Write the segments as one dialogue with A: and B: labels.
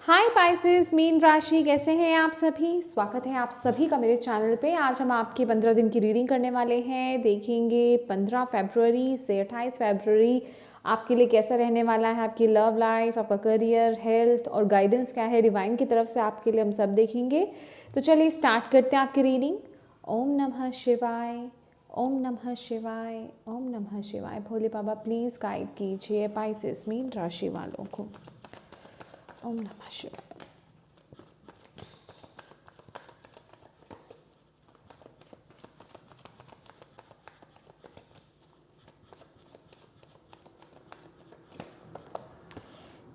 A: हाय Pisces, mean राशि, कैसे हैं आप सभी। स्वागत है आप सभी का मेरे चैनल पे। आज हम आपकी 15 दिन की रीडिंग करने वाले हैं। देखेंगे 15 फरवरी से 28 फरवरी आपके लिए कैसा रहने वाला है। आपकी लव लाइफ, आपका करियर, हेल्थ और गाइडेंस क्या है डिवाइन की तरफ से आपके लिए, हम सब देखेंगे। तो चलिए स्टार्ट करते हैं आपकी रीडिंग। ओम नमः शिवाय, ओम नमः शिवाय, ओम नमः शिवाय। भोले बाबा प्लीज़ गाइड कीजिए पाइसेस मीन राशि वालों को। ओम नमः शिवाय।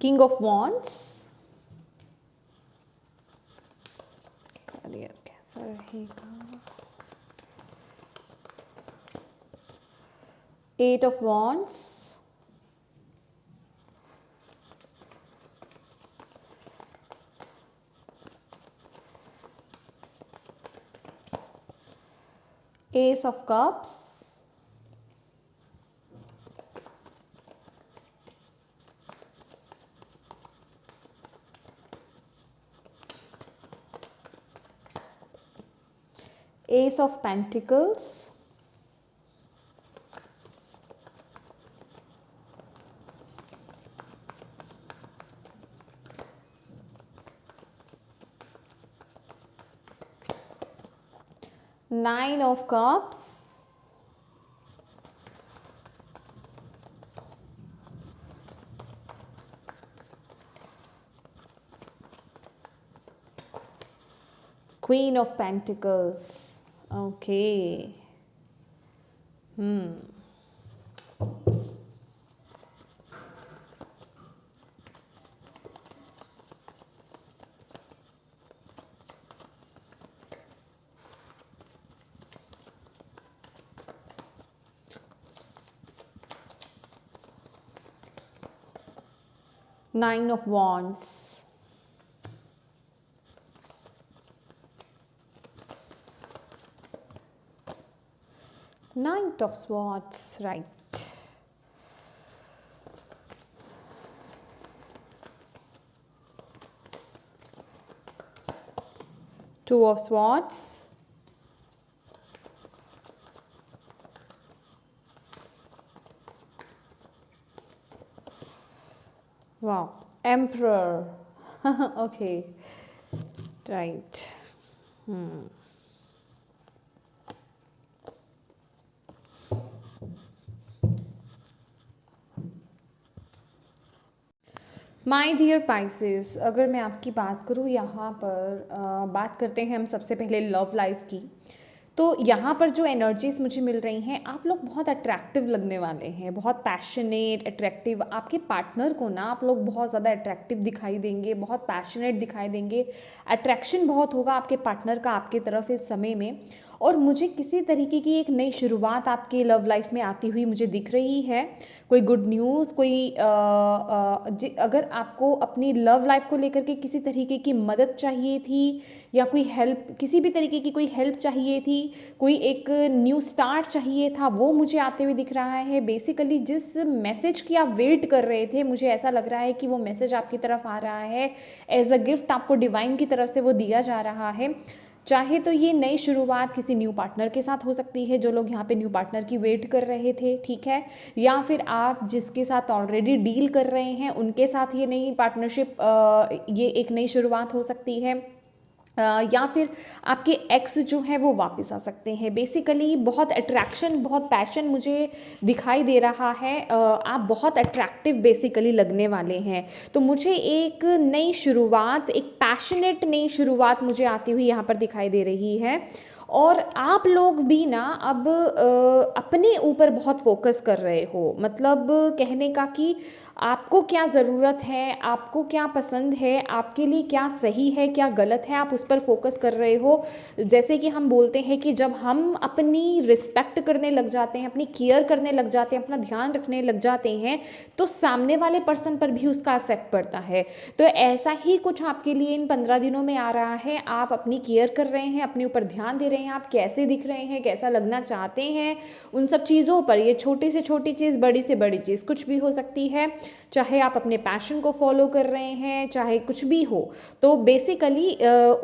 A: किंग ऑफ वॉन्ड्स, करियर कैसा रहेगा। Eight of wands, ace of cups, ace of pentacles, nine of cups, queen of pentacles. Okay, nine of wands, knight of swords, right. Two of swords, wow, emperor. Okay, right. My dear Pisces, अगर मैं आपकी बात करूँ यहाँ पर बात करते हैं हम सबसे पहले लव लाइफ की। तो यहाँ पर जो एनर्जीज मुझे मिल रही हैं, आप लोग बहुत अट्रैक्टिव लगने वाले हैं, बहुत पैशनेट अट्रैक्टिव। आपके पार्टनर को ना आप लोग बहुत ज़्यादा अट्रैक्टिव दिखाई देंगे, बहुत पैशनेट दिखाई देंगे। अट्रैक्शन बहुत होगा आपके पार्टनर का आपकी तरफ इस समय में। और मुझे किसी तरीके की एक नई शुरुआत आपकी लव लाइफ में आती हुई मुझे दिख रही है। कोई गुड न्यूज़, कोई अगर आपको अपनी लव लाइफ को लेकर के किसी तरीके की मदद चाहिए थी या कोई हेल्प, किसी भी तरीके की कोई हेल्प चाहिए थी, कोई एक न्यू स्टार्ट चाहिए था, वो मुझे आते हुए दिख रहा है। बेसिकली जिस मैसेज की आप वेट कर रहे थे, मुझे ऐसा लग रहा है कि वो मैसेज आपकी तरफ आ रहा है एज अ गिफ्ट, आपको डिवाइन की तरफ से वो दिया जा रहा है। चाहे तो ये नई शुरुआत किसी न्यू पार्टनर के साथ हो सकती है, जो लोग यहाँ पे न्यू पार्टनर की वेट कर रहे थे, ठीक है। या फिर आप जिसके साथ ऑलरेडी डील कर रहे हैं उनके साथ ये नई पार्टनरशिप, ये एक नई शुरुआत हो सकती है। या फिर आपके एक्स जो है वो वापस आ सकते हैं। बेसिकली बहुत अट्रैक्शन, बहुत पैशन मुझे दिखाई दे रहा है। आप बहुत अट्रैक्टिव बेसिकली लगने वाले हैं। तो मुझे एक नई शुरुआत, एक पैशनेट नई शुरुआत मुझे आती हुई यहाँ पर दिखाई दे रही है। और आप लोग भी ना अब अपने ऊपर बहुत फोकस कर रहे हो। मतलब कहने का कि आपको क्या ज़रूरत है, आपको क्या पसंद है, आपके लिए क्या सही है, क्या गलत है, आप उस पर फोकस कर रहे हो। जैसे कि हम बोलते हैं कि जब हम अपनी रिस्पेक्ट करने लग जाते हैं, अपनी केयर करने लग जाते हैं, अपना ध्यान रखने लग जाते हैं, तो सामने वाले पर्सन पर भी उसका इफेक्ट पड़ता है। तो ऐसा ही कुछ आपके लिए इन 15 दिनों में आ रहा है। आप अपनी केयर कर रहे हैं, अपने ऊपर ध्यान दे रहे हैं, आप कैसे दिख रहे हैं, कैसा लगना चाहते हैं, उन सब चीज़ों पर। ये छोटी से छोटी चीज़, बड़ी से बड़ी चीज़ कुछ भी हो सकती है। चाहे आप अपने पैशन को फॉलो कर रहे हैं, चाहे कुछ भी हो। तो बेसिकली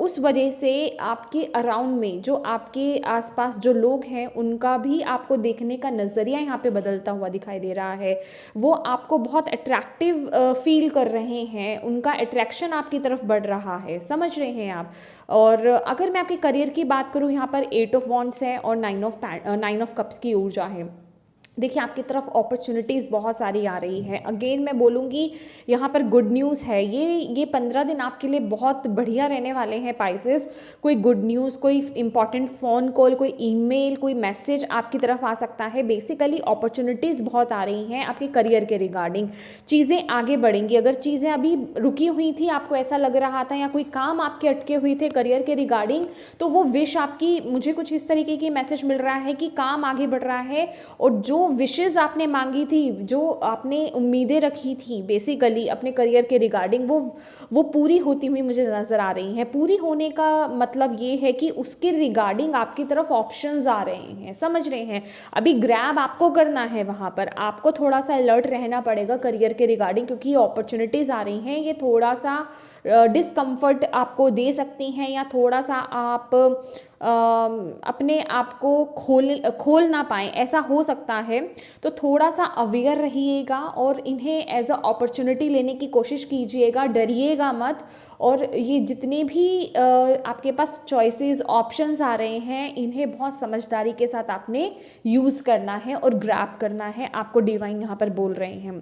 A: उस वजह से आपके अराउंड में जो आपके आसपास जो लोग हैं उनका भी आपको देखने का नज़रिया यहाँ पे बदलता हुआ दिखाई दे रहा है। वो आपको बहुत अट्रैक्टिव फील कर रहे हैं, उनका अट्रैक्शन आपकी तरफ बढ़ रहा है, समझ रहे हैं आप। और अगर मैं आपके करियर की बात करूँ, यहाँ पर 8 ऑफ वॉन्ड्स है और 9 ऑफ कप्स की ऊर्जा है। देखिए आपकी तरफ अपॉर्चुनिटीज़ बहुत सारी आ रही है। अगेन मैं बोलूँगी यहाँ पर गुड न्यूज़ है। ये 15 दिन आपके लिए बहुत बढ़िया रहने वाले हैं पाइसेस। कोई गुड न्यूज़, कोई इंपॉर्टेंट फ़ोन कॉल, कोई ईमेल, कोई मैसेज आपकी तरफ आ सकता है। बेसिकली अपॉर्चुनिटीज़ बहुत आ रही हैं आपके करियर के रिगार्डिंग। चीज़ें आगे बढ़ेंगी। अगर चीज़ें अभी रुकी हुई थी, आपको ऐसा लग रहा था, या कोई काम आपके अटके हुए थे करियर के रिगार्डिंग, तो वो विश आपकी, मुझे कुछ इस तरीके की मैसेज मिल रहा है कि काम आगे बढ़ रहा है। और जो विशेज़ आपने मांगी थी, जो आपने उम्मीदें रखी थी बेसिकली अपने करियर के रिगार्डिंग, वो पूरी होती हुई मुझे नज़र आ रही हैं। पूरी होने का मतलब ये है कि उसके रिगार्डिंग आपकी तरफ ऑप्शंस आ रहे हैं, समझ रहे हैं। अभी ग्रैब आपको करना है, वहाँ पर आपको थोड़ा सा अलर्ट रहना पड़ेगा करियर के रिगार्डिंग, क्योंकि ये अपॉर्चुनिटीज़ आ रही हैं, ये थोड़ा सा डिस्कम्फर्ट आपको दे सकती हैं, या थोड़ा सा आप अपने आप को खोल ना पाएँ, ऐसा हो सकता है। तो थोड़ा सा अवेयर रहिएगा और इन्हें एज अ अपॉर्चुनिटी लेने की कोशिश कीजिएगा, डरिएगा मत। और ये जितने भी आपके पास चॉइसेस, ऑप्शंस आ रहे हैं, इन्हें बहुत समझदारी के साथ आपने यूज़ करना है और ग्रैब करना है, आपको डिवाइन यहाँ पर बोल रहे हैं।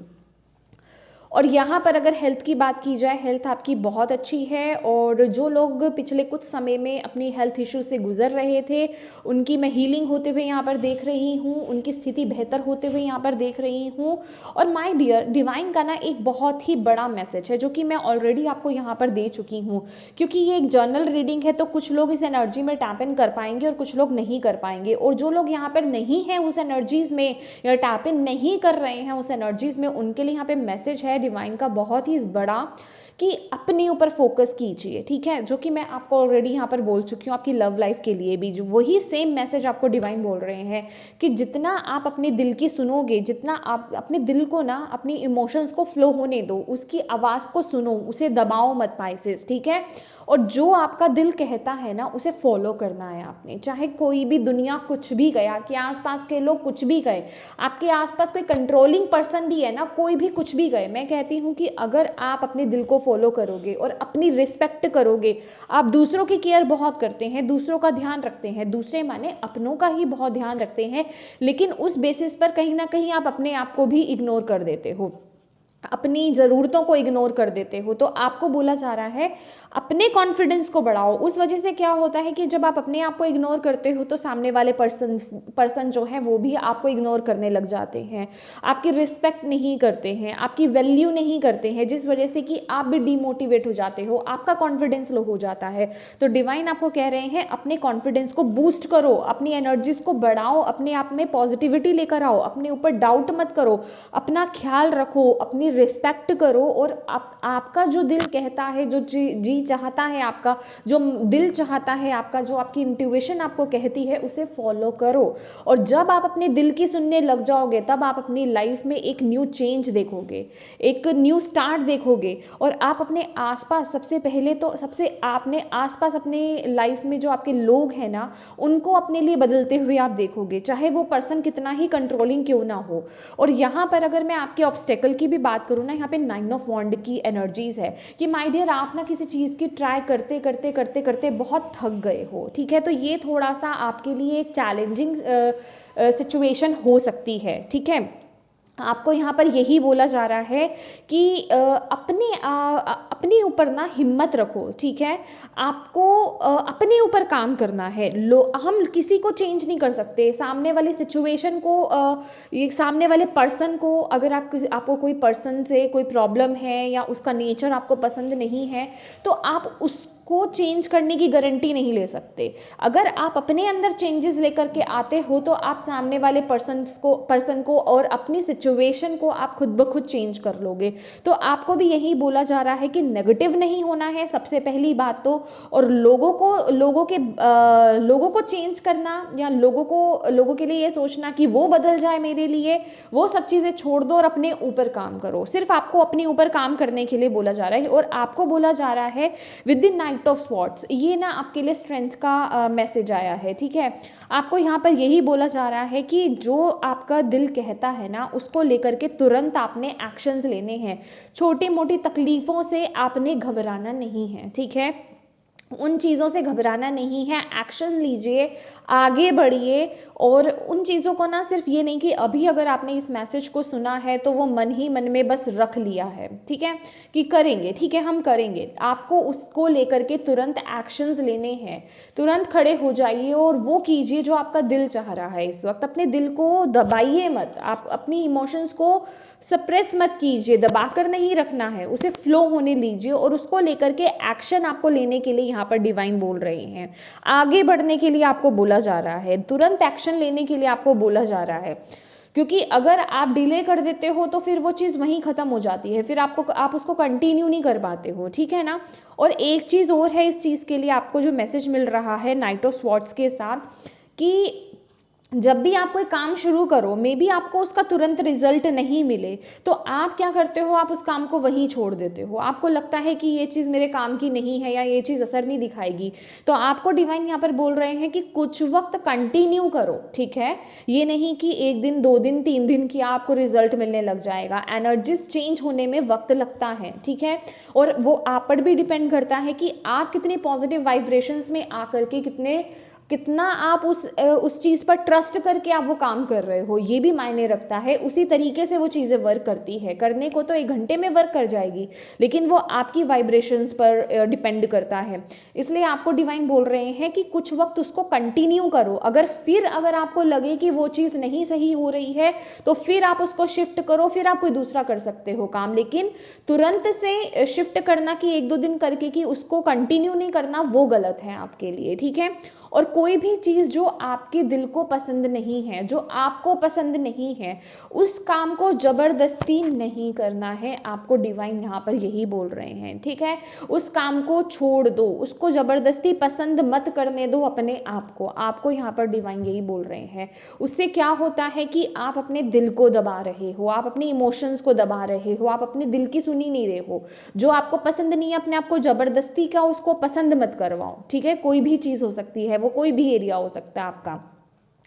A: और यहाँ पर अगर हेल्थ की बात की जाए, हेल्थ आपकी बहुत अच्छी है। और जो लोग पिछले कुछ समय में अपनी हेल्थ इश्यू से गुजर रहे थे, उनकी मैं हीलिंग होते हुए यहाँ पर देख रही हूँ, उनकी स्थिति बेहतर होते हुए यहाँ पर देख रही हूँ। और माय डियर, डिवाइन का ना एक बहुत ही बड़ा मैसेज है जो कि मैं ऑलरेडी आपको यहाँ पर दे चुकी हूँ। क्योंकि ये एक जर्नल रीडिंग है, तो कुछ लोग इस एनर्जी में टैप इन कर पाएंगे और कुछ लोग नहीं कर पाएंगे। और जो लोग यहाँ पर नहीं हैं उस एनर्जीज़ में, या टैप इन नहीं कर रहे हैं उस एनर्जीज़ में, उनके लिए यहाँ पे मैसेज है डिवाइन का बहुत ही बड़ा, कि अपने ऊपर फोकस कीजिए, ठीक है। जो कि मैं आपको ऑलरेडी यहाँ पर बोल चुकी हूँ। आपकी लव लाइफ के लिए भी जो वही सेम मैसेज आपको डिवाइन बोल रहे हैं, कि जितना आप अपने दिल की सुनोगे, जितना आप अपने दिल को ना, अपनी इमोशंस को फ्लो होने दो, उसकी आवाज़ को सुनो, उसे दबाओ मत पाइसेस, ठीक है। और जो आपका दिल कहता है ना, उसे फॉलो करना है आपने। चाहे कोई भी दुनिया कुछ भी गया, कि आसपास के लोग कुछ भी गए, आपके आसपास कोई कंट्रोलिंग पर्सन भी है ना, कोई भी कुछ भी गए, मैं कहती हूँ कि अगर आप अपने दिल को फॉलो करोगे और अपनी रिस्पेक्ट करोगे, आप दूसरों की केयर बहुत करते हैं, दूसरों का ध्यान रखते हैं, दूसरे माने अपनों का ही बहुत ध्यान रखते हैं, लेकिन उस बेसिस पर कहीं ना कहीं आप अपने आप को भी इग्नोर कर देते हो, अपनी ज़रूरतों को इग्नोर कर देते हो। तो आपको बोला जा रहा है अपने कॉन्फिडेंस को बढ़ाओ। उस वजह से क्या होता है कि जब आप अपने आप को इग्नोर करते हो, तो सामने वाले पर्सन जो है वो भी आपको इग्नोर करने लग जाते हैं, आपकी रिस्पेक्ट नहीं करते हैं, आपकी वैल्यू नहीं करते हैं, जिस वजह से कि आप भी डीमोटिवेट हो जाते हो, आपका कॉन्फिडेंस लो हो जाता है। तो डिवाइन आपको कह रहे हैं अपने कॉन्फिडेंस को बूस्ट करो, अपनी एनर्जीज को बढ़ाओ, अपने आप में पॉजिटिविटी लेकर आओ, अपने ऊपर डाउट मत करो, अपना ख्याल रखो, अपनी रिस्पेक्ट करो। और आपका जो दिल कहता है, जो जी चाहता है आपका, जो दिल चाहता है आपका, जो आपकी इंट्यूशन आपको कहती है, उसे फॉलो करो। और जब आप अपने दिल की सुनने लग जाओगे, तब आप अपनी लाइफ में एक न्यू चेंज देखोगे, एक न्यू स्टार्ट देखोगे। और आप अपने आसपास, सबसे पहले तो आपने आसपास अपने लाइफ में जो आपके लोग हैं ना, उनको अपने लिए बदलते हुए आप देखोगे, चाहे वो पर्सन कितना ही कंट्रोलिंग क्यों ना हो। और यहाँ पर अगर मैं आपके ऑब्स्टेकल की भी बात करूँ ना, यहाँ पे 9 ऑफ वॉन्ड की एनर्जीज है कि माय डियर, आप ना किसी चीज़ की ट्राई करते करते करते करते बहुत थक गए हो, ठीक है। तो ये थोड़ा सा आपके लिए एक चैलेंजिंग सिचुएशन हो सकती है, ठीक है। आपको यहाँ पर यही बोला जा रहा है कि अपने ऊपर ना हिम्मत रखो, ठीक है। आपको अपने ऊपर काम करना है। हम किसी को चेंज नहीं कर सकते, सामने वाली सिचुएशन को, ये सामने वाले पर्सन को, अगर आपको कोई पर्सन से कोई प्रॉब्लम है या उसका नेचर आपको पसंद नहीं है, तो आप को चेंज करने की गारंटी नहीं ले सकते। अगर आप अपने अंदर चेंजेस लेकर के आते हो तो आप सामने वाले पर्सन को और अपनी सिचुएशन को आप खुद ब खुद चेंज कर लोगे। तो आपको भी यही बोला जा रहा है कि नेगेटिव नहीं होना है सबसे पहली बात तो, और लोगों को चेंज करना या लोगों के लिए ये सोचना कि वो बदल जाए मेरे लिए, वो सब चीज़ें छोड़ दो और अपने ऊपर काम करो। सिर्फ आपको अपने ऊपर काम करने के लिए बोला जा रहा है। और आपको बोला जा रहा है with the night of swords, ये ना आपके लिए स्ट्रेंथ का मैसेज आया है, ठीक है। आपको यहाँ पर यही बोला जा रहा है कि जो आपका दिल कहता है ना उसको लेकर के तुरंत आपने एक्शंस लेने हैं। छोटी मोटी तकलीफ़ों से आपने घबराना नहीं है, ठीक है। उन चीज़ों से घबराना नहीं है, एक्शन लीजिए, आगे बढ़िए। और उन चीज़ों को ना सिर्फ ये नहीं कि अभी अगर आपने इस मैसेज को सुना है तो वो मन ही मन में बस रख लिया है, ठीक है, कि करेंगे, ठीक है हम करेंगे। आपको उसको लेकर के तुरंत एक्शंस लेने हैं, तुरंत खड़े हो जाइए और वो कीजिए जो आपका दिल चाह रहा है। इस वक्त अपने दिल को दबाइए मत, आप अपनी इमोशंस को सप्रेस मत कीजिए, दबाकर नहीं रखना है, उसे फ्लो होने लीजिए और उसको लेकर के एक्शन आपको लेने के लिए यहाँ पर डिवाइन बोल रहे हैं। आगे बढ़ने के लिए आपको बोला जा रहा है, तुरंत एक्शन लेने के लिए आपको बोला जा रहा है। क्योंकि अगर आप डिले कर देते हो तो फिर वो चीज़ वहीं ख़त्म हो जाती है, फिर आप उसको कंटिन्यू नहीं कर पाते हो, ठीक है ना। और एक चीज़ और है इस चीज़ के लिए आपको जो मैसेज मिल रहा है नाइट ऑफ स्वॉर्ड्स के साथ, कि जब भी आप कोई काम शुरू करो, मे बी आपको उसका तुरंत रिजल्ट नहीं मिले, तो आप क्या करते हो, आप उस काम को वहीं छोड़ देते हो। आपको लगता है कि ये चीज़ मेरे काम की नहीं है या ये चीज़ असर नहीं दिखाएगी। तो आपको डिवाइन यहाँ पर बोल रहे हैं कि कुछ वक्त कंटिन्यू करो, ठीक है। ये नहीं कि 1 दिन 2 दिन 3 दिन की आपको रिजल्ट मिलने लग जाएगा। एनर्जीज चेंज होने में वक्त लगता है, ठीक है। और वो आप पर भी डिपेंड करता है कि आप कितने पॉजिटिव वाइब्रेशंस में आकर के कितना आप उस चीज़ पर ट्रस्ट करके आप वो काम कर रहे हो, ये भी मायने रखता है। उसी तरीके से वो चीज़ें वर्क करती है। करने को तो 1 घंटे में वर्क कर जाएगी, लेकिन वो आपकी वाइब्रेशंस पर डिपेंड करता है। इसलिए आपको डिवाइन बोल रहे हैं कि कुछ वक्त उसको कंटिन्यू करो। अगर आपको लगे कि वो चीज़ नहीं सही हो रही है तो फिर आप उसको शिफ्ट करो, फिर आप कोई दूसरा कर सकते हो काम। लेकिन तुरंत से शिफ्ट करना कि 1-2 दिन करके कि उसको कंटिन्यू नहीं करना, वो गलत है आपके लिए, ठीक है। और कोई भी चीज़ जो आपके दिल को पसंद नहीं है, जो आपको पसंद नहीं है, उस काम को ज़बरदस्ती नहीं करना है। आपको डिवाइन यहाँ पर यही बोल रहे हैं, ठीक है। उस काम को छोड़ दो, उसको ज़बरदस्ती पसंद मत करने दो अपने आप को। आपको यहाँ पर डिवाइन यही बोल रहे हैं। उससे क्या होता है कि आप अपने दिल को दबा रहे हो, आप अपने इमोशंस को दबा रहे हो, आप अपने दिल की सुनी नहीं रहे हो। जो आपको पसंद नहीं है, अपने आप को ज़बरदस्ती का उसको पसंद मत करवाओ, ठीक है। कोई भी चीज़ हो सकती है, वो कोई भी एरिया हो सकता है आपका।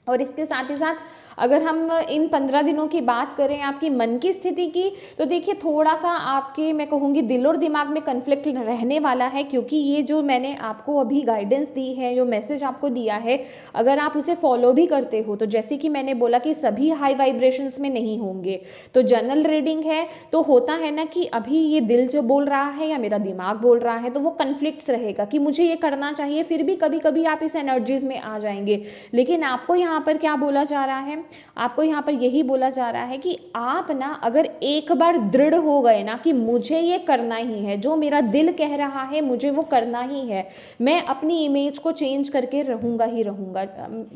A: और इसके साथ ही साथ अगर हम इन 15 दिनों की बात करें आपकी मन की स्थिति की, तो देखिए थोड़ा सा आपके, मैं कहूँगी, दिल और दिमाग में कन्फ्लिक्ट रहने वाला है। क्योंकि ये जो मैंने आपको अभी गाइडेंस दी है, जो मैसेज आपको दिया है, अगर आप उसे फॉलो भी करते हो तो जैसे कि मैंने बोला कि सभी हाई वाइब्रेशंस में नहीं होंगे। तो जनरल रीडिंग है तो होता है ना कि अभी ये दिल जो बोल रहा है या मेरा दिमाग बोल रहा है, तो वो कन्फ्लिक्ट्स रहेगा कि मुझे ये करना चाहिए, फिर भी कभी कभी आप इस एनर्जीज में आ जाएंगे। लेकिन आपको यहाँ पर क्या बोला जा रहा है, आपको यहाँ पर यही बोला जा रहा है कि आप ना अगर एक बार दृढ़ हो गए ना कि मुझे ये करना ही है, जो मेरा दिल कह रहा है मुझे वो करना ही है, मैं अपनी इमेज को चेंज करके रहूँगा ही रहूँगा,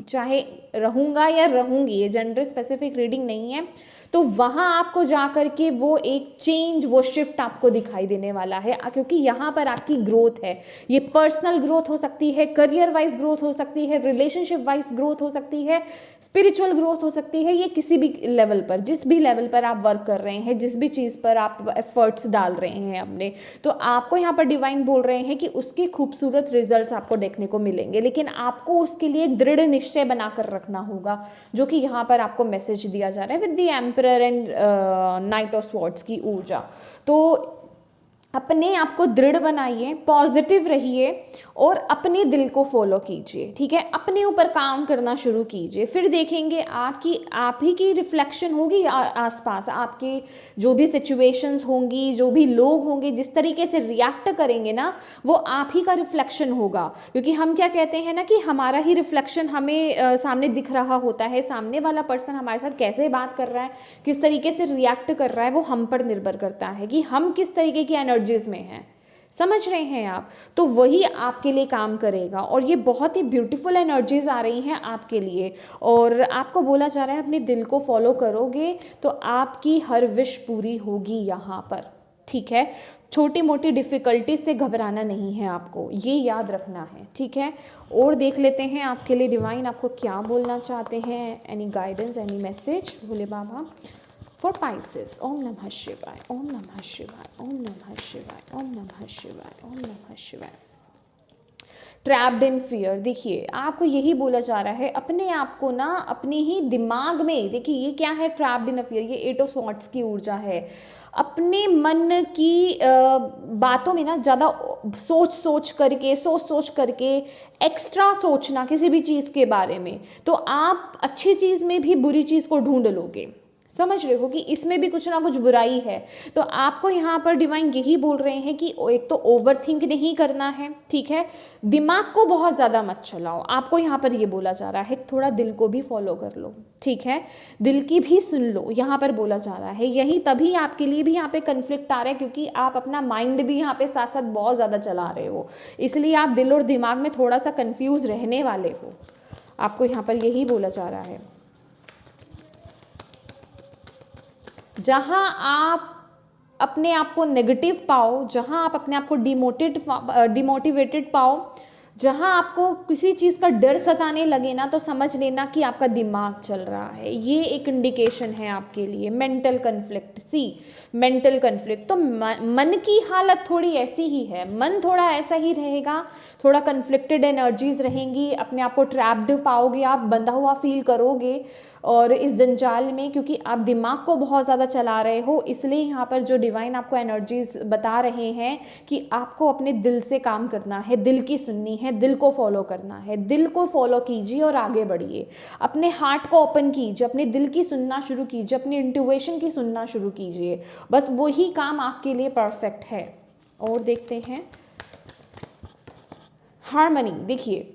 A: चाहे रहूँगा या रहूँगी, ये जेंडर स्पेसिफिक रीडिंग नहीं है। तो वहाँ आपको जा कर के वो एक चेंज, वो शिफ्ट आपको दिखाई देने वाला है। क्योंकि यहाँ पर आपकी ग्रोथ है, ये पर्सनल ग्रोथ हो सकती है, करियर वाइज ग्रोथ हो सकती है, रिलेशनशिप वाइज ग्रोथ हो सकती है, स्पिरिचुअल ग्रोथ हो सकती है। ये किसी भी लेवल पर, जिस भी लेवल पर आप वर्क कर रहे हैं, जिस भी चीज़ पर आप एफर्ट्स डाल रहे हैं अपने, तो आपको यहाँ पर डिवाइन बोल रहे हैं कि उसकी खूबसूरत रिजल्ट्स आपको देखने को मिलेंगे। लेकिन आपको उसके लिए दृढ़ निश्चय बनाकर रखना होगा, जो कि यहाँ पर आपको मैसेज दिया जा रहा है with the emperor and night of swords की ऊर्जा। तो अपने आप को दृढ़ बनाइए, पॉजिटिव रहिए और अपने दिल को फॉलो कीजिए, ठीक है। अपने ऊपर काम करना शुरू कीजिए, फिर देखेंगे आप ही की रिफ्लेक्शन होगी आसपास। आपकी जो भी सिचुएशंस होंगी, जो भी लोग होंगे, जिस तरीके से रिएक्ट करेंगे ना, वो आप ही का रिफ्लेक्शन होगा। क्योंकि हम क्या कहते हैं ना कि हमारा ही रिफ्लेक्शन हमें सामने दिख रहा होता है। सामने वाला पर्सन हमारे साथ कैसे बात कर रहा है, किस तरीके से रिएक्ट कर रहा है, वो हम पर निर्भर करता है कि हम किस तरीके की एनर्जीज में हैं। समझ रहे हैं आप? तो वही आपके लिए काम करेगा और ये बहुत ही ब्यूटीफुल एनर्जीज आ रही हैं आपके लिए। और आपको बोला जा रहा है अपने दिल को फॉलो करोगे तो आपकी हर विश पूरी होगी यहाँ पर, ठीक है। छोटी मोटी डिफ़िकल्टीज से घबराना नहीं है आपको, ये याद रखना है, ठीक है। और देख लेते हैं आपके लिए डिवाइन आपको क्या बोलना चाहते हैं। Any guidance, any message Bhole Baba for Pisces. Om नमः शिवाय, ओम नमः शिवाय, ओम नमः शिवाय, ओम नमः शिवाय, ओम नमः शिवाय। ट्रैप्ड इन फियर, देखिए आपको यही बोला जा रहा है अपने आप को ना अपने ही दिमाग में, देखिए ये क्या है ट्रैप्ड इन फियर, ये 8 ऑफ स्वॉर्ड्स की ऊर्जा है। अपने मन की बातों में ना ज़्यादा सोच सोच करके एक्स्ट्रा सोचना किसी भी चीज़ के बारे में, तो आप अच्छी चीज़ में भी बुरी चीज़ को ढूंढ लोगे। समझ रहे हो कि इसमें भी कुछ ना कुछ बुराई है। तो आपको यहाँ पर डिवाइन यही बोल रहे हैं कि एक तो ओवर थिंक नहीं करना है, ठीक है। दिमाग को बहुत ज़्यादा मत चलाओ, आपको यहाँ पर ये बोला जा रहा है थोड़ा दिल को भी फॉलो कर लो, ठीक है। दिल की भी सुन लो, यहाँ पर बोला जा रहा है। यही तभी आपके लिए भी यहाँ पे कन्फ्लिक्ट आ रहा है क्योंकि आप अपना माइंड भी यहाँ पे साथ साथ बहुत ज़्यादा चला रहे हो, इसलिए आप दिल और दिमाग में थोड़ा सा कन्फ्यूज रहने वाले हो। आपको यहाँ पर यही बोला जा रहा है। जहाँ आप अपने आप को नेगेटिव पाओ, जहाँ आप अपने आप को डिमोटिवेटेड पाओ, जहाँ आपको किसी चीज़ का डर सताने लगे ना, तो समझ लेना कि आपका दिमाग चल रहा है। ये एक इंडिकेशन है आपके लिए। मेंटल कन्फ्लिक्ट, मेंटल कन्फ्लिक्ट, तो मन की हालत थोड़ी ऐसी ही है, मन थोड़ा ऐसा ही रहेगा, थोड़ा कन्फ्लिक्टेड एनर्जीज रहेंगी, अपने आप को ट्रैप्ड पाओगे, आप बंधा हुआ फील करोगे और इस जंजाल में, क्योंकि आप दिमाग को बहुत ज़्यादा चला रहे हो। इसलिए यहाँ पर जो डिवाइन आपको एनर्जीज बता रहे हैं कि आपको अपने दिल से काम करना है, दिल की सुननी है, दिल को फॉलो करना है। दिल को फॉलो कीजिए और आगे बढ़िए। अपने हार्ट को ओपन कीजिए, अपने दिल की सुनना शुरू कीजिए, अपनी इंट्यूएशन की सुनना शुरू कीजिए। बस वही काम आपके लिए परफेक्ट है। और देखते हैं हार्मनी। देखिए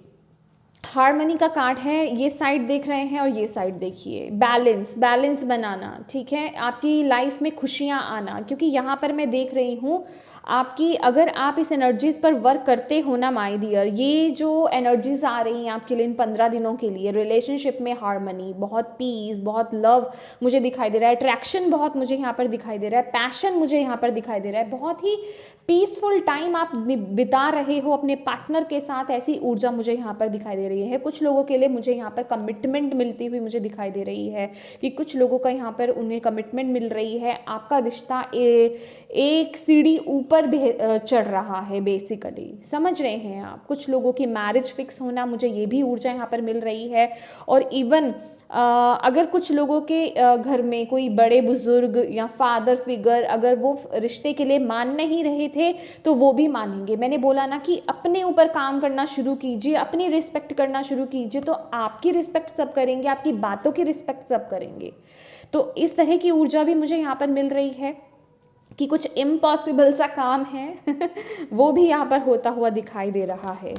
A: हार्मनी का कार्ड है, ये साइड देख रहे हैं और ये साइड देखिए। बैलेंस बनाना, ठीक है। आपकी लाइफ में खुशियाँ आना, क्योंकि यहाँ पर मैं देख रही हूँ आपकी, अगर आप इस एनर्जीज़ पर वर्क करते हो ना माय डियर, ये जो एनर्जीज़ आ रही हैं आपके लिए इन 15 दिनों के लिए, रिलेशनशिप में हार्मनी, बहुत पीस, बहुत लव मुझे दिखाई दे रहा है, अट्रैक्शन बहुत मुझे यहाँ पर दिखाई दे रहा है, पैशन मुझे यहाँ पर दिखाई दे रहा है, बहुत ही पीसफुल टाइम आप बिता रहे हो अपने पार्टनर के साथ, ऐसी ऊर्जा मुझे यहाँ पर दिखाई दे रही है। कुछ लोगों के लिए मुझे यहाँ पर कमिटमेंट मिलती हुई मुझे दिखाई दे रही है कि कुछ लोगों का यहाँ पर उन्हें कमिटमेंट मिल रही है। आपका रिश्ता एक सीढ़ी ऊपर चढ़ रहा है बेसिकली, समझ रहे हैं आप। कुछ लोगों की मैरिज फिक्स होना, मुझे ये भी ऊर्जा यहाँ पर मिल रही है। और इवन अगर कुछ लोगों के घर में कोई बड़े बुजुर्ग या फादर फिगर अगर वो रिश्ते के लिए मान नहीं रहे थे तो वो भी मानेंगे। मैंने बोला ना कि अपने ऊपर काम करना शुरू कीजिए, अपनी रिस्पेक्ट करना शुरू कीजिए, तो आपकी रिस्पेक्ट सब करेंगे, आपकी बातों की रिस्पेक्ट सब करेंगे। तो इस तरह की ऊर्जा भी मुझे यहाँ पर मिल रही है कि कुछ इम्पॉसिबल सा काम है वो भी यहाँ पर होता हुआ दिखाई दे रहा है।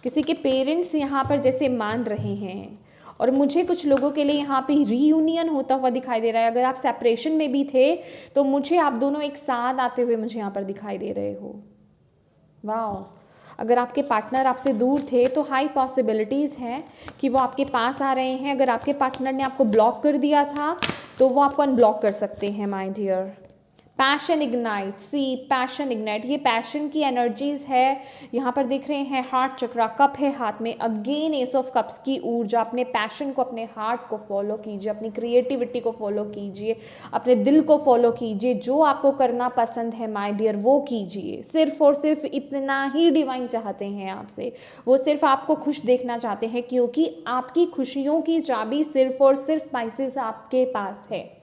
A: किसी के पेरेंट्स यहाँ पर जैसे मान रहे हैं और मुझे कुछ लोगों के लिए यहाँ पे रीयूनियन होता हुआ दिखाई दे रहा है। अगर आप सेपरेशन में भी थे तो मुझे आप दोनों एक साथ आते हुए मुझे यहाँ पर दिखाई दे रहे हो। वाह, अगर आपके पार्टनर आपसे दूर थे तो हाई पॉसिबिलिटीज़ हैं कि वो आपके पास आ रहे हैं। अगर आपके पार्टनर ने आपको ब्लॉक कर दिया था तो वो आपको अनब्लॉक कर सकते हैं my dear. Passion ignite, passion ignite, ये पैशन की एनर्जीज है। यहाँ पर देख रहे हैं हार्ट चक्रा, कप है हाथ में, अगेन एस ऑफ कप्स की ऊर्जा। अपने पैशन को, अपने हार्ट को फॉलो कीजिए, अपनी क्रिएटिविटी को फॉलो कीजिए, अपने दिल को फॉलो कीजिए। जो आपको करना पसंद है माय डियर वो कीजिए। सिर्फ और सिर्फ इतना ही डिवाइन चाहते हैं आपसे, वो सिर्फ आपको खुश देखना चाहते हैं, क्योंकि आपकी खुशियों की चाबी सिर्फ और सिर्फ स्पाइसेस आपके पास है।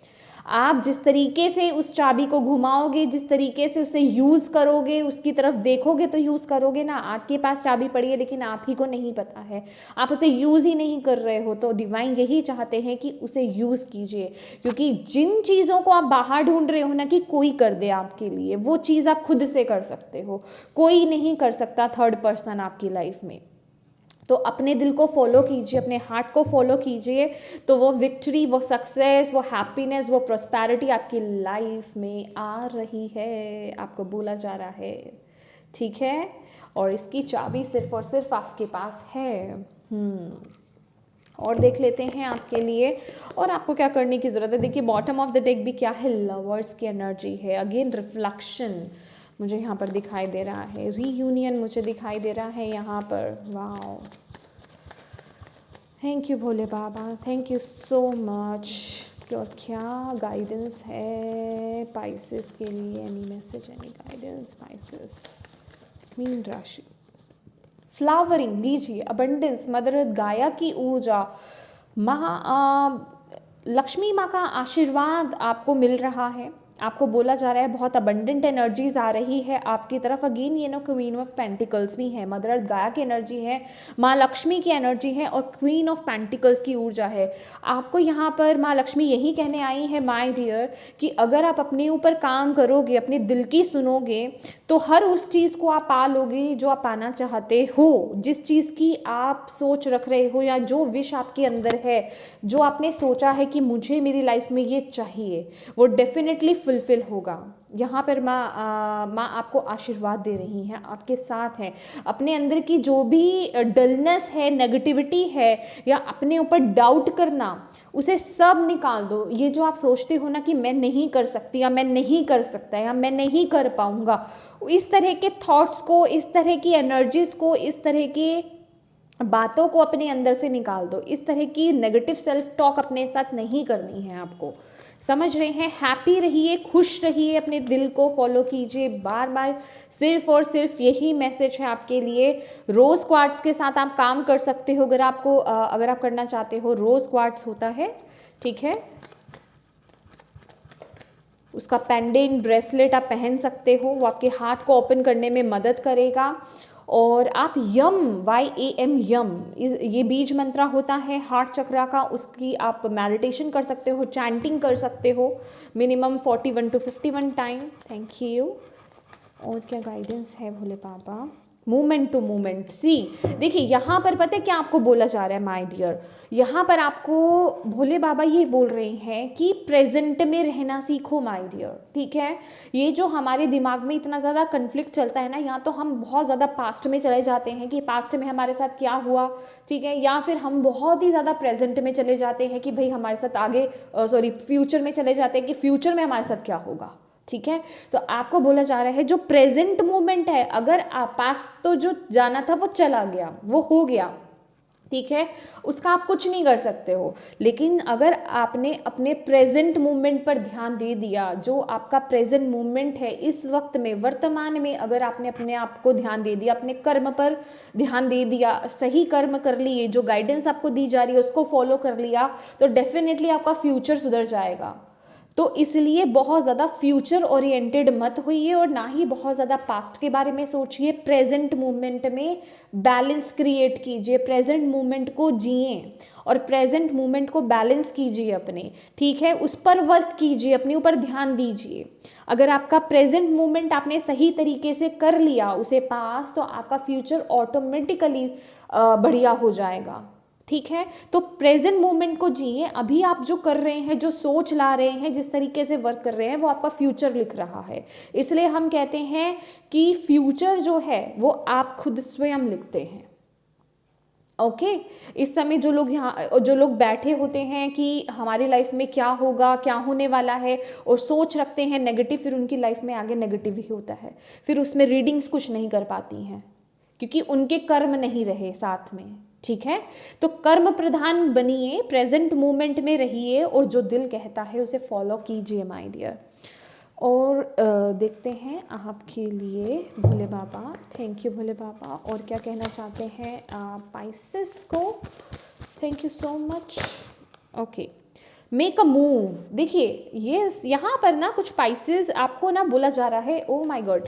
A: आप जिस तरीके से उस चाबी को घुमाओगे, जिस तरीके से उसे यूज़ करोगे, उसकी तरफ देखोगे तो यूज़ करोगे ना। आपके पास चाबी पड़ी है लेकिन आप ही को नहीं पता है, आप उसे यूज़ ही नहीं कर रहे हो। तो डिवाइन यही चाहते हैं कि उसे यूज़ कीजिए, क्योंकि जिन चीज़ों को आप बाहर ढूंढ रहे हो ना कि कोई कर दे आपके लिए, वो चीज़ आप खुद से कर सकते हो। कोई नहीं कर सकता थर्ड पर्सन आपकी लाइफ में। तो अपने दिल को फॉलो कीजिए, अपने हार्ट को फॉलो कीजिए, तो वो विक्ट्री, वो सक्सेस, वो हैप्पीनेस, वो प्रॉस्पेरिटी आपकी लाइफ में आ रही है, आपको बोला जा रहा है, ठीक है। और इसकी चाबी सिर्फ और सिर्फ आपके पास है। और देख लेते हैं आपके लिए और आपको क्या करने की ज़रूरत है। देखिए बॉटम ऑफ द डेक भी क्या है, लवर्स की एनर्जी है, अगेन रिफ्लेक्शन मुझे यहाँ पर दिखाई दे रहा है, रीयूनियन मुझे दिखाई दे रहा है यहाँ पर। Wow, thank you Bhole Baba, thank you so much. और क्या गाइडेंस है पाइसेस के लिए, any message, any guidance Pisces, mean राशि। फ्लावरिंग लीजिए, अबंडेंस, मदर गाया की ऊर्जा, लक्ष्मी माँ का आशीर्वाद आपको मिल रहा है। आपको बोला जा रहा है बहुत अबंडेंट एनर्जीज आ रही है आपकी तरफ। अगेन ये नो क्वीन ऑफ पेंटिकल्स भी है, मदर अर्थ गाया की एनर्जी है, माँ लक्ष्मी की एनर्जी है और क्वीन ऑफ पेंटिकल्स की ऊर्जा है। आपको यहाँ पर माँ लक्ष्मी यही कहने आई है माय डियर कि अगर आप अपने ऊपर काम करोगे, अपने दिल की सुनोगे, तो हर उस चीज़ को आप पा लोगे जो आप पाना चाहते हो। जिस चीज़ की आप सोच रख रहे हो या जो विश आपके अंदर है, जो आपने सोचा है कि मुझे मेरी लाइफ में ये चाहिए, वो डेफिनेटली फुलफिल होगा। यहाँ पर माँ आपको आशीर्वाद दे रही हैं, आपके साथ हैं। अपने अंदर की जो भी डलनेस है, नेगेटिविटी है या अपने ऊपर डाउट करना, उसे सब निकाल दो। ये जो आप सोचते हो ना कि मैं नहीं कर सकती या मैं नहीं कर सकता या मैं नहीं कर पाऊँगा, इस तरह के थॉट्स को, इस तरह की एनर्जीज को, इस तरह की बातों को अपने अंदर से निकाल दो। इस तरह की नेगेटिव सेल्फ टॉक अपने साथ नहीं करनी है आपको, समझ रहे हैं। हैप्पी रहिए, खुश रहिए, अपने दिल को फॉलो कीजिए बार बार। सिर्फ और सिर्फ यही मैसेज है आपके लिए। रोज़ क्वार्ट्स के साथ आप काम कर सकते हो अगर आपको अगर आप करना चाहते हो। रोज़ क्वार्ट्स होता है, ठीक है, उसका पेंडेंट ब्रेसलेट आप पहन सकते हो, वो आपके हाथ को ओपन करने में मदद करेगा। और आप यम, YAM, यम, ये बीज मंत्रा होता है हार्ट चक्रा का, उसकी आप मेडिटेशन कर सकते हो, चैंटिंग कर सकते हो minimum 41 to 51 time. Thank you. और क्या गाइडेंस है भोले बाबा, मूवमेंट टू मूवमेंट। सी देखिए यहाँ पर पता है क्या आपको बोला जा रहा है माय डियर, यहाँ पर आपको भोले बाबा ये बोल रहे हैं कि प्रेजेंट में रहना सीखो माय डियर, ठीक है। ये जो हमारे दिमाग में इतना ज़्यादा कन्फ्लिक्ट चलता है ना, या तो हम बहुत ज़्यादा पास्ट में चले जाते हैं कि पास्ट में हमारे साथ क्या हुआ, ठीक है, या फिर हम बहुत ही ज़्यादा प्रेजेंट में चले जाते हैं कि भाई हमारे साथ आगे फ्यूचर में चले जाते हैं कि फ्यूचर में हमारे साथ क्या होगा, ठीक है। तो आपको बोला जा रहा है जो प्रेजेंट मोमेंट है, अगर आप पास्ट तो जो जाना था वो चला गया, वो हो गया, ठीक है, उसका आप कुछ नहीं कर सकते हो। लेकिन अगर आपने अपने प्रेजेंट मूवमेंट पर ध्यान दे दिया, जो आपका प्रेजेंट मूवमेंट है इस वक्त में, वर्तमान में, अगर आपने अपने आप को ध्यान दे दिया, अपने कर्म पर ध्यान दे दिया, सही कर्म कर लिए, जो गाइडेंस आपको दी जा रही है उसको फॉलो कर लिया, तो डेफिनेटली आपका फ्यूचर सुधर जाएगा। तो इसलिए बहुत ज़्यादा फ्यूचर ओरिएंटेड मत होइए और ना ही बहुत ज़्यादा पास्ट के बारे में सोचिए। प्रेजेंट मूवमेंट में बैलेंस क्रिएट कीजिए, प्रेजेंट मूवमेंट को जिए और प्रेजेंट मूवमेंट को बैलेंस कीजिए अपने, ठीक है, उस पर वर्क कीजिए, अपने ऊपर ध्यान दीजिए। अगर आपका प्रेजेंट मूवमेंट आपने सही तरीके से कर लिया उसे पास, तो आपका फ्यूचर ऑटोमेटिकली बढ़िया हो जाएगा, ठीक है। तो प्रेजेंट मोमेंट को जिए। अभी आप जो कर रहे हैं, जो सोच ला रहे हैं, जिस तरीके से वर्क कर रहे हैं, वो आपका फ्यूचर लिख रहा है। इसलिए हम कहते हैं कि फ्यूचर जो है वो आप खुद स्वयं लिखते हैं, ओके। इस समय जो लोग बैठे होते हैं कि हमारी लाइफ में क्या होगा, क्या होने वाला है, और सोच रखते हैं नेगेटिव, फिर उनकी लाइफ में आगे नेगेटिव ही होता है, फिर उसमें रीडिंग्स कुछ नहीं कर पाती हैं क्योंकि उनके कर्म नहीं रहे साथ में, ठीक है। तो कर्म प्रधान बनिए, प्रेजेंट मोमेंट में रहिए और जो दिल कहता है उसे फॉलो कीजिए माय डियर। और देखते हैं आपके लिए भोले बाबा, थैंक यू भोले बाबा। और क्या कहना चाहते हैं पाइसेस को, thank you so much, okay. Make a move. देखिए ये यहाँ पर ना कुछ पाइसेस आपको ना बोला जा रहा है, oh my God,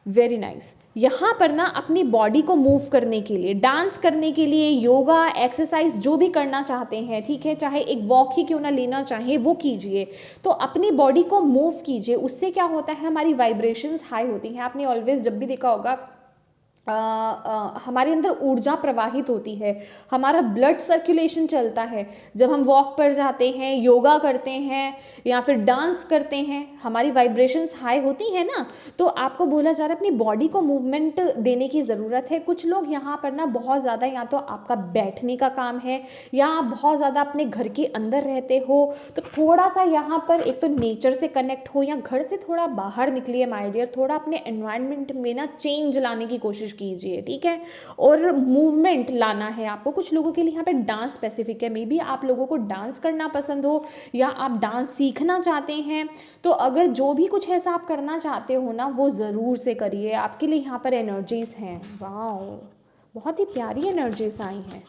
A: very nice. यहाँ पर ना अपनी बॉडी को मूव करने के लिए, डांस करने के लिए, योगा, एक्सरसाइज जो भी करना चाहते हैं, ठीक है, चाहे एक वॉक ही क्यों ना लेना चाहें वो कीजिए। तो अपनी बॉडी को मूव कीजिए, उससे क्या होता है हमारी वाइब्रेशंस हाई होती हैं। आपने ऑलवेज जब भी देखा होगा हमारे अंदर ऊर्जा प्रवाहित होती है, हमारा ब्लड सर्कुलेशन चलता है। जब हम वॉक पर जाते हैं, योगा करते हैं या फिर डांस करते हैं, हमारी वाइब्रेशंस हाई होती हैं ना। तो आपको बोला जा रहा है अपनी बॉडी को मूवमेंट देने की ज़रूरत है। कुछ लोग यहाँ पर ना बहुत ज़्यादा, या तो आपका बैठने का काम है या आप बहुत ज़्यादा अपने घर के अंदर रहते हो, तो थोड़ा सा यहाँ पर एक तो नेचर से कनेक्ट हो या घर से थोड़ा बाहर निकलिए माय डियर, थोड़ा अपने एनवायरनमेंट में ना चेंज लाने की कोशिश कीजिए, ठीक है। और मूवमेंट लाना है आपको। कुछ लोगों के लिए यहाँ पे डांस स्पेसिफिक है, मे बी आप लोगों को डांस करना पसंद हो या आप डांस सीखना चाहते हैं। तो अगर जो भी कुछ ऐसा आप करना चाहते हो ना, वो ज़रूर से करिए, आपके लिए यहाँ पर एनर्जीज हैं। वाह, बहुत ही प्यारी एनर्जीज आई हैं।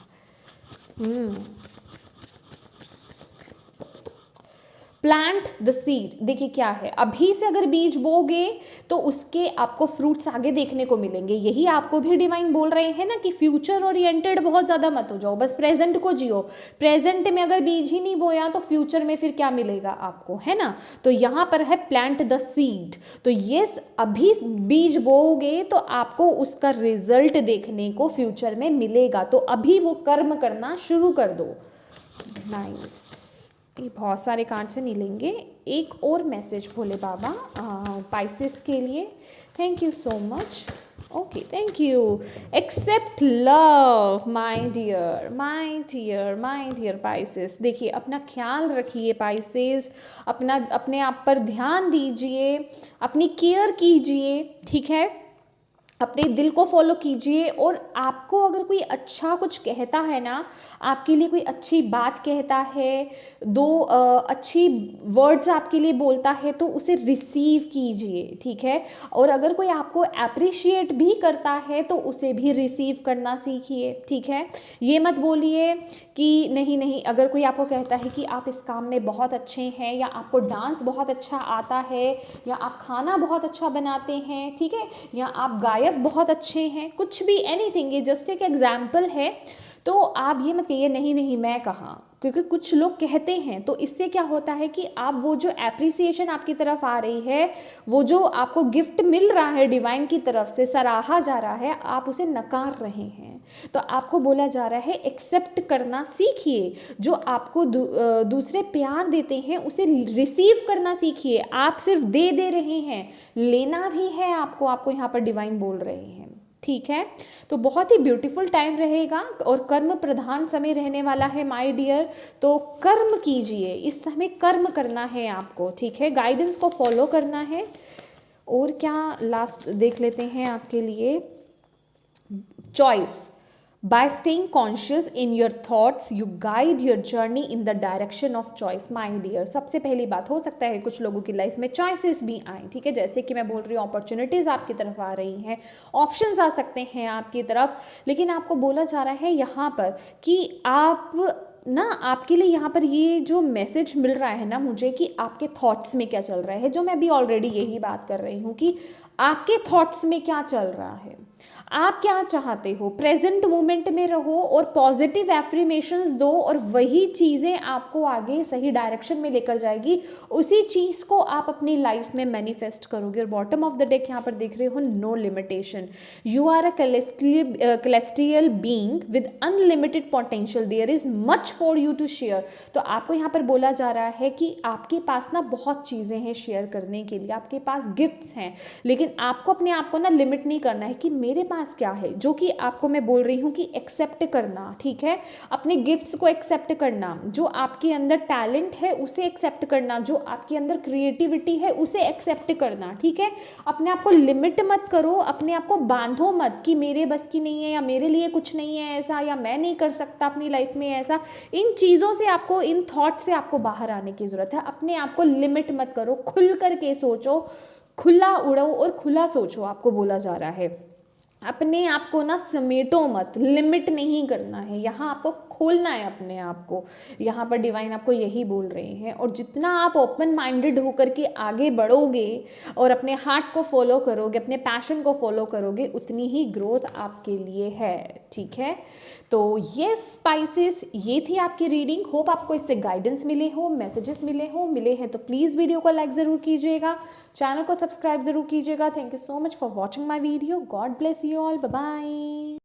A: प्लांट द सीड, देखिए क्या है, अभी से अगर बीज बोगे तो उसके आपको फ्रूट्स आगे देखने को मिलेंगे। यही आपको भी डिवाइन बोल रहे हैं ना कि फ्यूचर ओरिएंटेड बहुत ज़्यादा मत हो जाओ, बस प्रेजेंट को जियो। प्रेजेंट में अगर बीज ही नहीं बोया तो फ्यूचर में फिर क्या मिलेगा आपको, है ना। तो यहाँ पर है प्लांट द सीड। तो ये अभी बीज बोओगे तो आपको उसका रिजल्ट देखने को फ्यूचर में मिलेगा। तो अभी वो कर्म करना शुरू कर दो। नाइस, ये बहुत सारे कार्ड से नहीं लेंगे। एक और मैसेज भोले बाबा पाइसेस के लिए। Thank you so much. Okay, thank you. Accept love my dear, my dear, my dear Pisces. देखिए, अपना ख्याल रखिए पाइसेस, अपने आप पर ध्यान दीजिए, अपनी केयर कीजिए, ठीक है। अपने दिल को फॉलो कीजिए। और आपको अगर कोई अच्छा कुछ कहता है ना, आपके लिए कोई अच्छी बात कहता है, अच्छी वर्ड्स आपके लिए बोलता है, तो उसे रिसीव कीजिए, ठीक है। और अगर कोई आपको अप्रिशिएट भी करता है तो उसे भी रिसीव करना सीखिए, ठीक है। ये मत बोलिए कि नहीं नहीं, अगर कोई आपको कहता है कि आप इस काम में बहुत अच्छे हैं, या आपको डांस बहुत अच्छा आता है, या आप खाना बहुत अच्छा बनाते हैं, ठीक है, या आप गायक बहुत अच्छे हैं, कुछ भी, एनीथिंग, ये जस्ट एक एग्जाम्पल है। तो आप ये मत कहिए नहीं नहीं मैं कहाँ, क्योंकि कुछ लोग कहते हैं। तो इससे क्या होता है कि आप वो जो एप्रिसिएशन आपकी तरफ आ रही है, वो जो आपको गिफ्ट मिल रहा है डिवाइन की तरफ से, सराहा जा रहा है, आप उसे नकार रहे हैं। तो आपको बोला जा रहा है एक्सेप्ट करना सीखिए। जो आपको दूसरे प्यार देते हैं उसे रिसीव करना सीखिए। आप सिर्फ दे रहे हैं, लेना भी है आपको यहाँ पर डिवाइन बोल रहे हैं, ठीक है। तो बहुत ही ब्यूटीफुल टाइम रहेगा और कर्म प्रधान समय रहने वाला है माय डियर। तो कर्म कीजिए, इस समय कर्म करना है आपको, ठीक है। गाइडेंस को फॉलो करना है। और क्या लास्ट देख लेते हैं आपके लिए। Choice, by staying conscious in your thoughts you guide your journey in the direction of choice my dear। सबसे पहली बात, हो सकता है कुछ लोगों की लाइफ में चॉइसेस भी आए, ठीक है। जैसे कि मैं बोल रही हूँ, अपॉर्चुनिटीज़ आपकी तरफ आ रही हैं, ऑप्शंस आ सकते हैं आपकी तरफ, लेकिन आपको बोला जा रहा है यहाँ पर कि आप ना, आपके लिए यहाँ पर ये जो मैसेज मिल रहा है ना मुझे, कि आपके थॉट्स में क्या चल रहा है, जो मैं भी ऑलरेडी यही बात कर रही हूँ कि आपके थॉट्स में क्या चल रहा है, आप क्या चाहते हो। प्रेजेंट मोमेंट में रहो और पॉजिटिव एफर्मेशंस दो, और वही चीज़ें आपको आगे सही डायरेक्शन में लेकर जाएगी। उसी चीज़ को आप अपनी लाइफ में मैनिफेस्ट करोगे। और बॉटम ऑफ द डेक यहाँ पर देख रहे हो, no limitation, you are a celestial being with unlimited potential, there is much for you to share. तो आपको यहाँ पर बोला जा रहा है कि आपके पास ना बहुत चीज़ें हैं शेयर करने के लिए, आपके पास गिफ्ट्स हैं, लेकिन आपको अपने आप को ना लिमिट नहीं करना है कि मेरे पास क्या है। जो कि आपको मैं बोल रही हूँ कि एक्सेप्ट करना, ठीक है। अपने गिफ्ट्स को एक्सेप्ट करना, जो आपके अंदर टैलेंट है उसे एक्सेप्ट करना, जो आपके अंदर क्रिएटिविटी है उसे एक्सेप्ट करना, ठीक है। अपने आप को लिमिट मत करो, अपने आप को बांधो मत कि मेरे बस की नहीं है, या मेरे लिए कुछ नहीं है ऐसा, या मैं नहीं कर सकता अपनी लाइफ में ऐसा। इन चीज़ों से आपको, इन थॉट से आपको बाहर आने की ज़रूरत है। अपने आप को लिमिट मत करो, खुल करके सोचो, खुला उड़ो और खुला सोचो, आपको बोला जा रहा है। अपने आप को ना समेटो मत, लिमिट नहीं करना है, यहाँ आपको खोलना है अपने आप को। यहाँ पर डिवाइन आपको यही बोल रहे हैं। और जितना आप ओपन माइंडेड होकर के आगे बढ़ोगे और अपने हार्ट को फॉलो करोगे, अपने पैशन को फॉलो करोगे, उतनी ही ग्रोथ आपके लिए है, ठीक है। तो ये स्पाइसेस, ये थी आपकी रीडिंग। होप आपको इससे गाइडेंस मिले हो, मैसेजेस मिले हैं तो प्लीज़ वीडियो को लाइक ज़रूर कीजिएगा, चैनल को सब्सक्राइब ज़रूर कीजिएगा। Thank you so much for watching my video. God bless you. You all, bye bye.